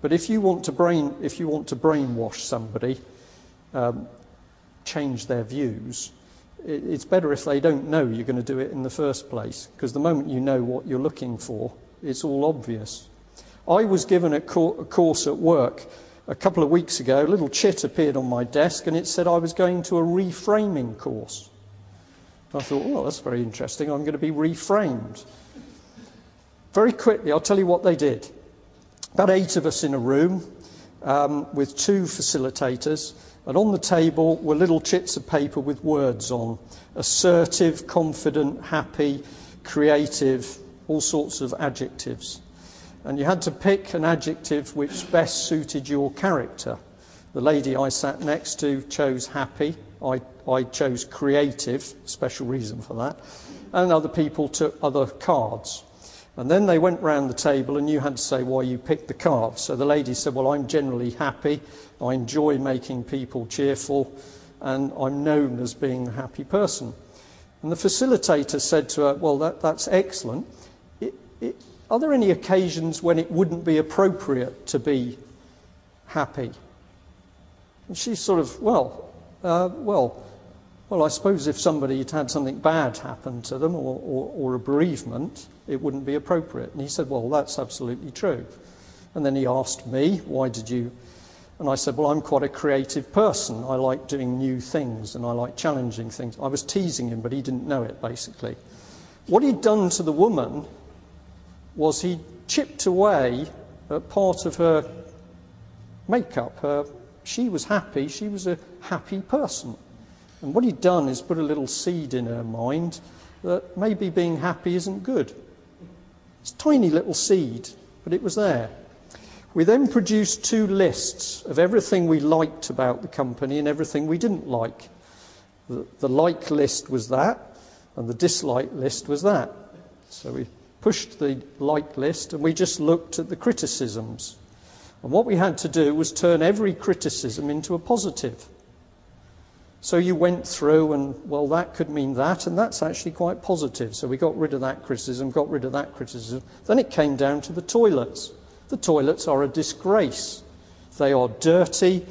But if you want to brainwash somebody, change their views, it's better if they don't know you're going to do it in the first place, because the moment you know what you're looking for, it's all obvious. I was given a course at work a couple of weeks ago. A little chit appeared on my desk and it said I was going to a reframing course. I thought, well, that's very interesting. I'm going to be reframed. Very quickly, I'll tell you what they did. About 8 of us in a room with 2 facilitators, and on the table were little chits of paper with words on. Assertive, confident, happy, creative, all sorts of adjectives. And you had to pick an adjective which best suited your character. The lady I sat next to chose happy. I chose creative, special reason for that. And other people took other cards. And then they went round the table and you had to say why you picked the cards. So the lady said, well, I'm generally happy. I enjoy making people cheerful. And I'm known as being a happy person. And the facilitator said to her, well, that's excellent. Are there any occasions when it wouldn't be appropriate to be happy? And she sort of, well, I suppose if somebody had had something bad happen to them or a bereavement, it wouldn't be appropriate. And he said, well, that's absolutely true. And then he asked me, why did you? And I said, well, I'm quite a creative person. I like doing new things and I like challenging things. I was teasing him, but he didn't know it, basically. What he'd done to the woman was he chipped away at part of her makeup. She was happy. She was a happy person. And what he'd done is put a little seed in her mind that maybe being happy isn't good. It's a tiny little seed, but it was there. We then produced 2 lists of everything we liked about the company and everything we didn't like. The like list was that, and the dislike list was that. So we pushed the like list and we just looked at the criticisms. And what we had to do was turn every criticism into a positive. So you went through and, well, that could mean that, and that's actually quite positive. So we got rid of that criticism, got rid of that criticism. Then it came down to the toilets. The toilets are a disgrace. They are dirty,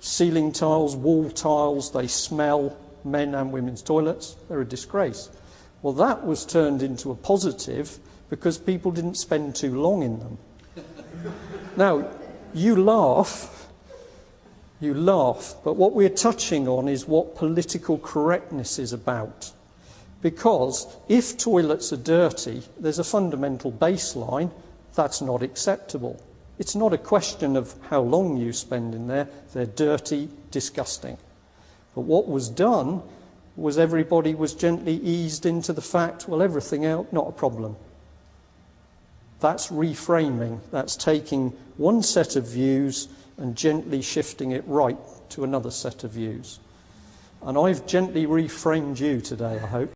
ceiling tiles, wall tiles, they smell, men and women's toilets. They're a disgrace. Well, that was turned into a positive because people didn't spend too long in them. Now, you laugh, but what we're touching on is what political correctness is about. Because if toilets are dirty, there's a fundamental baseline that's not acceptable. It's not a question of how long you spend in there. They're dirty, disgusting. But what was done was everybody was gently eased into the fact, well, everything else, not a problem. That's reframing. That's taking one set of views and gently shifting it right to another set of views. And I've gently reframed you today, I hope.